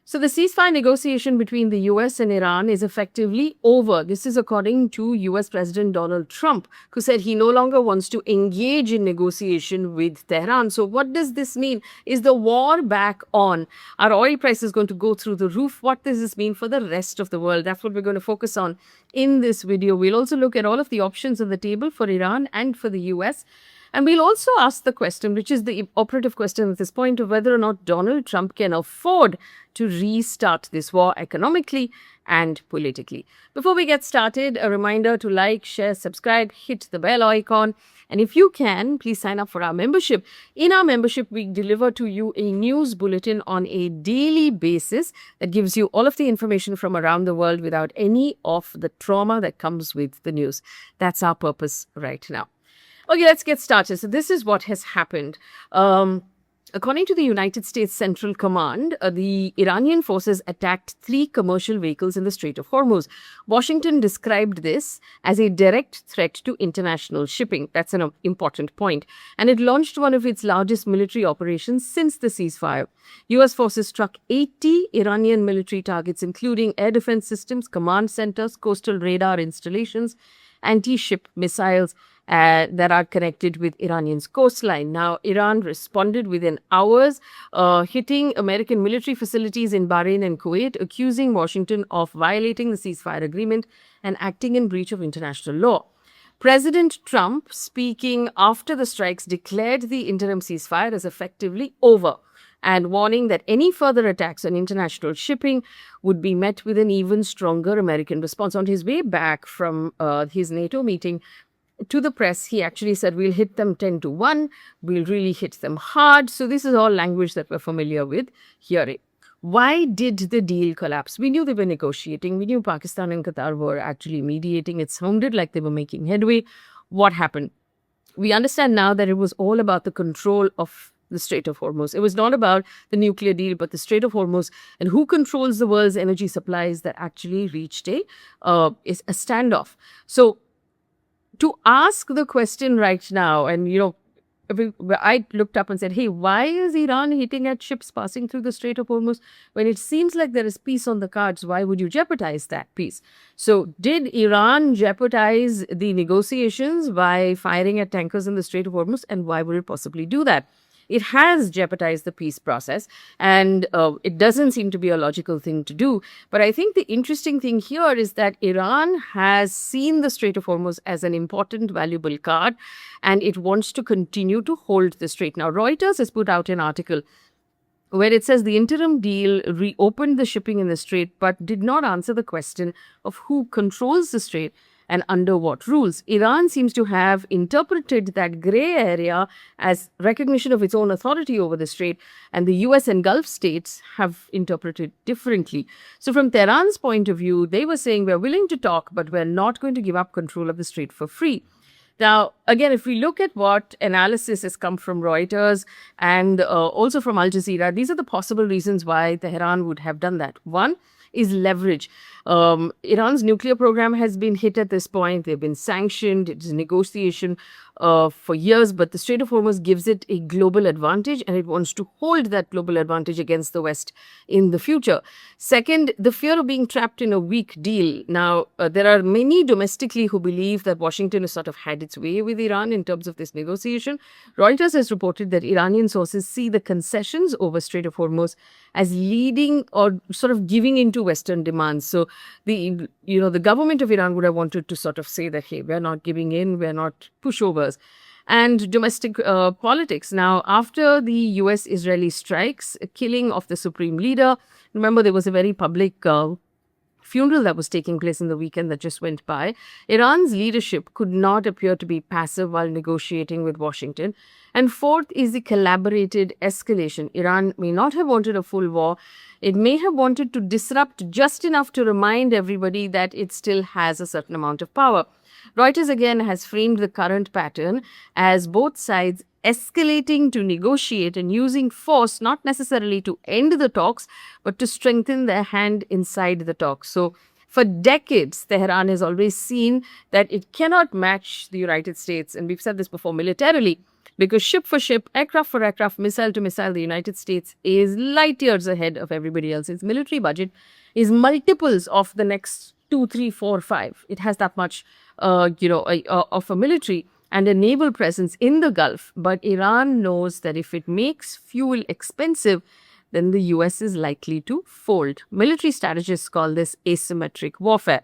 So the ceasefire negotiation between the US and Iran is effectively over. This is according to US President Donald Trump, who said he no longer wants to engage in negotiation with Tehran. So what does this mean? Is the war back on? Are oil prices going to go through the roof? What does this mean for the rest of the world? That's what we're going to focus on in this video. We'll also look at all of the options on the table for Iran and for the US. And we'll also ask the question, which is the operative question at this point, of whether or not Donald Trump can afford to restart this war economically and politically. Before we get started, a reminder to like, share, subscribe, hit the bell icon. And if you can, please sign up for our membership. In our membership, we deliver to you a news bulletin on a daily basis that gives you all of the information from around the world without any of the trauma that comes with the news. That's our purpose right now. Okay, let's get started. So this is what has happened. According to the United States Central Command, the Iranian forces attacked 3 commercial vehicles in the Strait of Hormuz. Washington described this as a direct threat to international shipping. That's an important point. And it launched one of its largest military operations since the ceasefire. U.S. forces struck 80 Iranian military targets, including air defense systems, command centers, coastal radar installations, anti-ship missiles that are connected with Iranian's coastline. Now, Iran responded within hours, hitting American military facilities in Bahrain and Kuwait, accusing Washington of violating the ceasefire agreement and acting in breach of international law. President Trump, speaking after the strikes, declared the interim ceasefire as effectively over, and warning that any further attacks on international shipping would be met with an even stronger American response. On his way back from his NATO meeting, to the press, he actually said, we'll hit them 10-1, we'll really hit them hard. So this is all language that we're familiar with hearing. Why did the deal collapse? We knew they were negotiating. We knew Pakistan and Qatar were actually mediating. It sounded like they were making headway. What happened? We understand now that it was all about the control of the Strait of Hormuz. It was not about the nuclear deal, but the Strait of Hormuz and who controls the world's energy supplies that actually reached a standoff. So to ask the question right now, and I looked up and said, hey, why is Iran hitting at ships passing through the Strait of Hormuz when it seems like there is peace on the cards? Why would you jeopardize that peace? So did Iran jeopardize the negotiations by firing at tankers in the Strait of Hormuz? And why would it possibly do that? It has jeopardized the peace process, and it doesn't seem to be a logical thing to do. But I think the interesting thing here is that Iran has seen the Strait of Hormuz as an important, valuable card, and it wants to continue to hold the strait. Now, Reuters has put out an article where it says the interim deal reopened the shipping in the strait, but did not answer the question of who controls the strait and under what rules. Iran seems to have interpreted that gray area as recognition of its own authority over the strait, and the US and Gulf states have interpreted differently. So from Tehran's point of view, they were saying we're willing to talk, but we're not going to give up control of the strait for free. Now, again, if we look at what analysis has come from Reuters and also from Al Jazeera, these are the possible reasons why Tehran would have done that. One is leverage. Iran's nuclear program has been hit at this point. They've been sanctioned. It's a negotiation for years, but the Strait of Hormuz gives it a global advantage, and it wants to hold that global advantage against the West in the future. Second, the fear of being trapped in a weak deal. Now, there are many domestically who believe that Washington has sort of had its way with Iran in terms of this negotiation. Reuters has reported that Iranian sources see the concessions over Strait of Hormuz as leading or sort of giving into Western demands. So the government of Iran would have wanted to sort of say that, hey, we're not giving in, we're not pushovers. And domestic politics. Now, after the US-Israeli strikes, killing of the supreme leader, remember there was a very public funeral that was taking place in the weekend that just went by. Iran's leadership could not appear to be passive while negotiating with Washington. And fourth is the collaborated escalation. Iran may not have wanted a full war. It may have wanted to disrupt just enough to remind everybody that it still has a certain amount of power. Reuters again has framed the current pattern as both sides escalating to negotiate and using force, not necessarily to end the talks, but to strengthen their hand inside the talks. So for decades, Tehran has always seen that it cannot match the United States, and we've said this before, militarily, because ship for ship, aircraft for aircraft, missile to missile, the United States is light years ahead of everybody else. Its military budget is multiples of the next two, three, four, five. It has that much, of a military and a naval presence in the Gulf. But Iran knows that if it makes fuel expensive, then the US is likely to fold. Military strategists call this asymmetric warfare.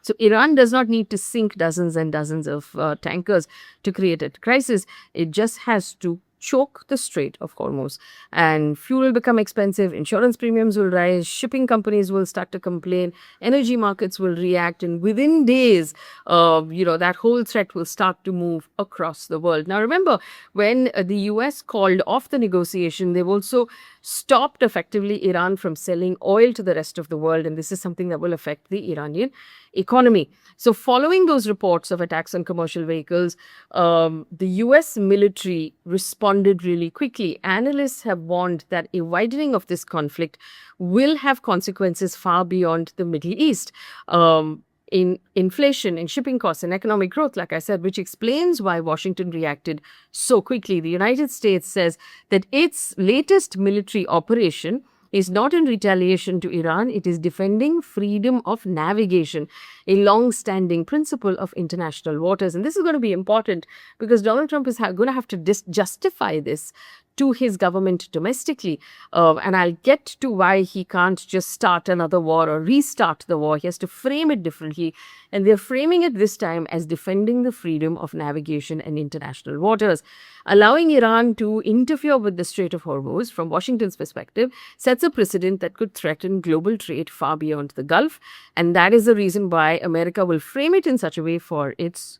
So Iran does not need to sink dozens and dozens of tankers to create a crisis. It just has to choke the Strait of Hormuz. And fuel will become expensive, insurance premiums will rise, shipping companies will start to complain, energy markets will react, and within days, that whole threat will start to move across the world. Now, remember, when the US called off the negotiation, they've also stopped effectively Iran from selling oil to the rest of the world, and this is something that will affect the Iranian economy. So, following those reports of attacks on commercial vehicles, the US military responded really quickly. Analysts have warned that a widening of this conflict will have consequences far beyond the Middle East. In inflation, in shipping costs, and economic growth, like I said, which explains why Washington reacted so quickly. The United States says that its latest military operation is not in retaliation to Iran, it is defending freedom of navigation, a long-standing principle of international waters. And this is going to be important because Donald Trump is going to have to justify this to his government domestically. And I'll get to why he can't just start another war or restart the war. He has to frame it differently. And they're framing it this time as defending the freedom of navigation and international waters. Allowing Iran to interfere with the Strait of Hormuz, from Washington's perspective, sets a precedent that could threaten global trade far beyond the Gulf. And that is the reason why America will frame it in such a way for its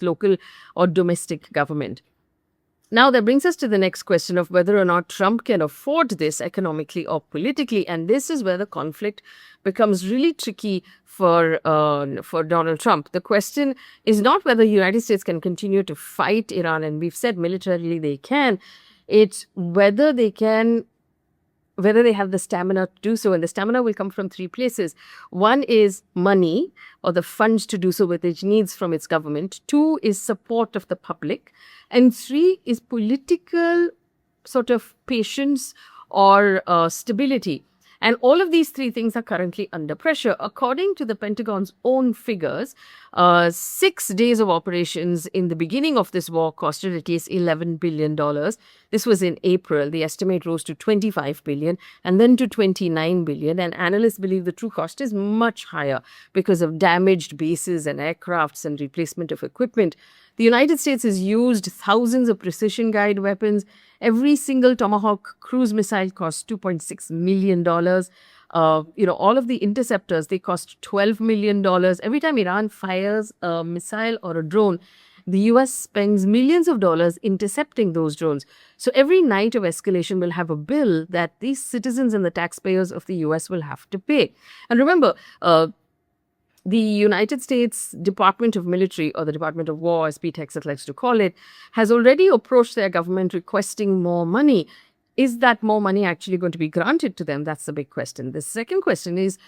local or domestic government. Now, that brings us to the next question of whether or not Trump can afford this economically or politically. And this is where the conflict becomes really tricky for Donald Trump. The question is not whether the United States can continue to fight Iran, and we've said militarily they can. It's whether they have the stamina to do so. And the stamina will come from three places. One is money, or the funds to do so, which it needs from its government. Two is support of the public. And three is political sort of patience or stability. And all of these three things are currently under pressure. According to the Pentagon's own figures, 6 days of operations in the beginning of this war costed at least $11 billion. This was in April. The estimate rose to $25 billion and then to $29 billion. And analysts believe the true cost is much higher because of damaged bases and aircrafts and replacement of equipment. The United States has used thousands of precision guide weapons. Every single Tomahawk cruise missile costs $2.6 million. All of the interceptors, they cost $12 million. Every time Iran fires a missile or a drone, the US spends millions of dollars intercepting those drones. So every night of escalation will have a bill that these citizens and the taxpayers of the US will have to pay. And remember, the United States Department of Military, or the Department of War, as Pete Hegseth likes to call it, has already approached their government requesting more money. Is that more money actually going to be granted to them? That's the big question. The second question is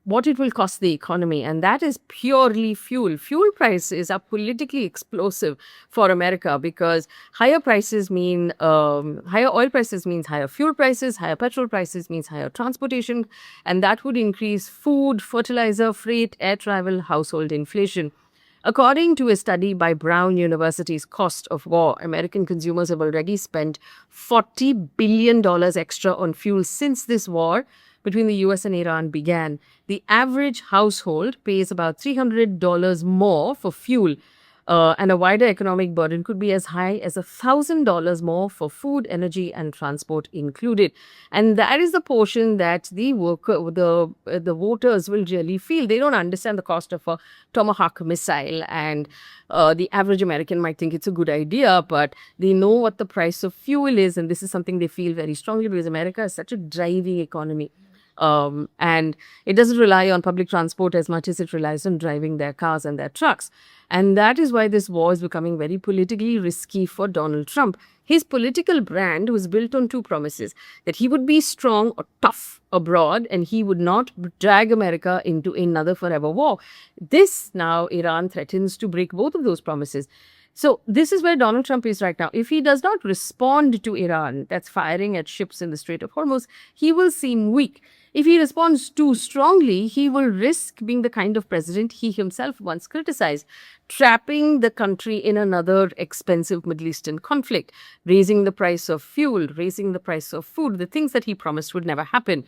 what it will cost the economy, and that is purely fuel. Fuel prices are politically explosive for America because higher prices mean higher oil prices means higher fuel prices, higher petrol prices means higher transportation, and that would increase food, fertilizer, freight, air travel, household inflation. According to a study by Brown University's Cost of War, American consumers have already spent $40 billion extra on fuel since this war between the US and Iran began. The average household pays about $300 more for fuel, and a wider economic burden could be as high as $1,000 more for food, energy, and transport included. And that is the portion that the voters will really feel. They don't understand the cost of a Tomahawk missile, and the average American might think it's a good idea, but they know what the price of fuel is, and this is something they feel very strongly because America is such a driving economy. And it doesn't rely on public transport as much as it relies on driving their cars and their trucks. And that is why this war is becoming very politically risky for Donald Trump. His political brand was built on two promises: that he would be strong or tough abroad and he would not drag America into another forever war. This now, Iran threatens to break both of those promises. So this is where Donald Trump is right now. If he does not respond to Iran that's firing at ships in the Strait of Hormuz, he will seem weak. If he responds too strongly, he will risk being the kind of president he himself once criticized, trapping the country in another expensive Middle Eastern conflict, raising the price of fuel, raising the price of food, the things that he promised would never happen.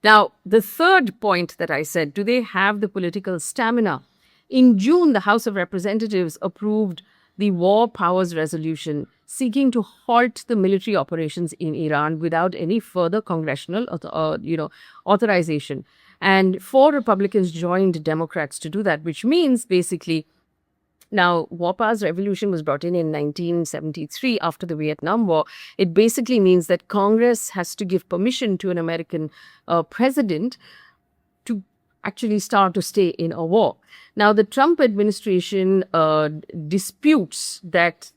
Now, the third point that I said, do they have the political stamina? In June, the House of Representatives approved the War Powers Resolution seeking to halt the military operations in Iran without any further congressional authorization. And 4 Republicans joined Democrats to do that, which means basically now, War Powers Revolution was brought in 1973 after the Vietnam War. It basically means that Congress has to give permission to an American president to actually start to stay in a war. Now, the Trump administration disputes that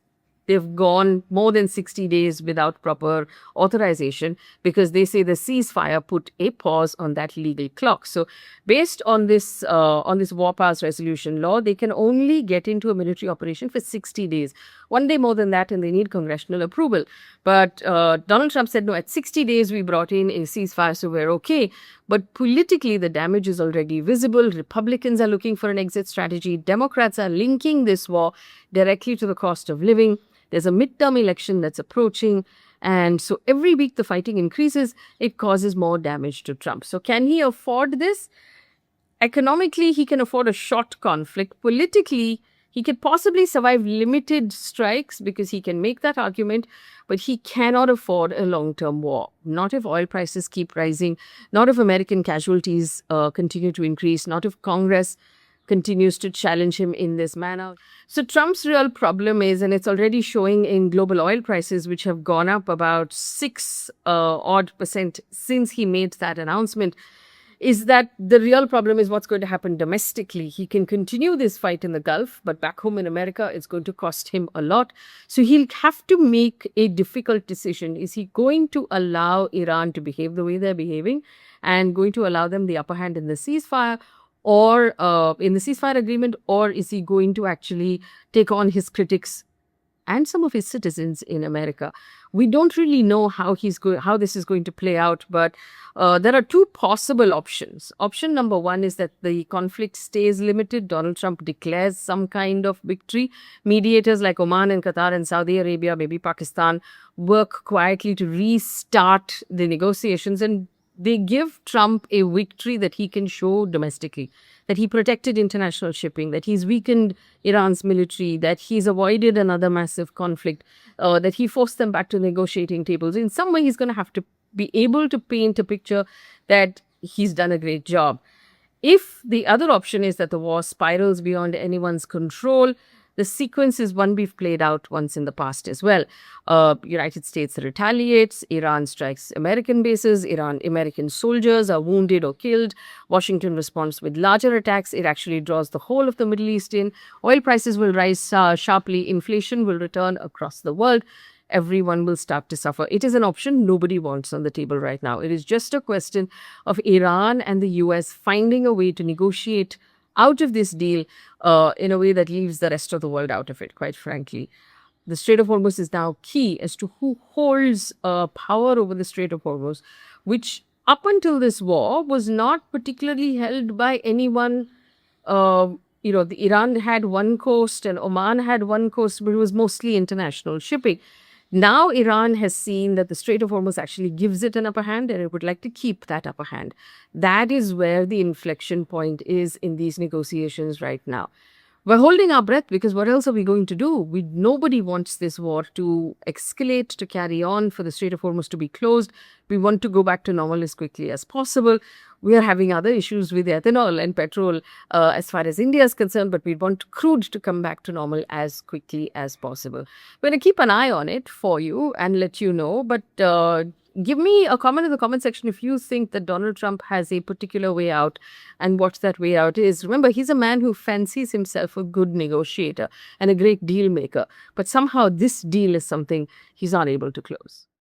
they've gone more than 60 days without proper authorization because they say the ceasefire put a pause on that legal clock. So based on this War Powers Resolution law, they can only get into a military operation for 60 days. One day more than that, and they need congressional approval. But Donald Trump said, no, at 60 days, we brought in a ceasefire, so we're okay. But politically, the damage is already visible. Republicans are looking for an exit strategy. Democrats are linking this war directly to the cost of living. There's a midterm election that's approaching. And so every week the fighting increases, it causes more damage to Trump. So can he afford this? Economically, he can afford a short conflict. Politically, he could possibly survive limited strikes because he can make that argument, but he cannot afford a long-term war. Not if oil prices keep rising, not if American casualties continue to increase, not if Congress continues to challenge him in this manner. So Trump's real problem is, and it's already showing in global oil prices, which have gone up about 6% since he made that announcement, is that the real problem is what's going to happen domestically. He can continue this fight in the Gulf, but back home in America, it's going to cost him a lot. So he'll have to make a difficult decision. Is he going to allow Iran to behave the way they're behaving and going to allow them the upper hand in the ceasefire? Or in the ceasefire agreement, or is he going to actually take on his critics and some of his citizens in America? We don't really know how this is going to play out, but there are 2 possible options. Option number 1 is that the conflict stays limited. Donald Trump declares some kind of victory. Mediators like Oman and Qatar and Saudi Arabia, maybe Pakistan, work quietly to restart the negotiations, and they give Trump a victory that he can show domestically, that he protected international shipping, that he's weakened Iran's military, that he's avoided another massive conflict, that he forced them back to negotiating tables. In some way, he's going to have to be able to paint a picture that he's done a great job. If the other option is that the war spirals beyond anyone's control, the sequence is one we've played out once in the past as well. United States retaliates, Iran strikes American bases, American soldiers are wounded or killed. Washington responds with larger attacks. It actually draws the whole of the Middle East in. Oil prices will rise sharply. Inflation will return across the world. Everyone will start to suffer. It is an option nobody wants on the table right now. It is just a question of Iran and the US finding a way to negotiate out of this deal in a way that leaves the rest of the world out of it, quite frankly. The Strait of Hormuz is now key as to who holds power over the Strait of Hormuz, which up until this war was not particularly held by anyone. The Iran had one coast and Oman had one coast, but it was mostly international shipping. Now Iran has seen that the Strait of Hormuz actually gives it an upper hand, and it would like to keep that upper hand. That is where the inflection point is in these negotiations right now. We're holding our breath because what else are we going to do? Nobody wants this war to escalate, to carry on, for the Strait of Hormuz to be closed. We want to go back to normal as quickly as possible. We are having other issues with ethanol and petrol as far as India is concerned, but we want crude to come back to normal as quickly as possible. We're going to keep an eye on it for you and let you know, but give me a comment in the comment section if you think that Donald Trump has a particular way out and what that way out is. Remember, he's a man who fancies himself a good negotiator and a great deal maker, but somehow this deal is something he's not able to close.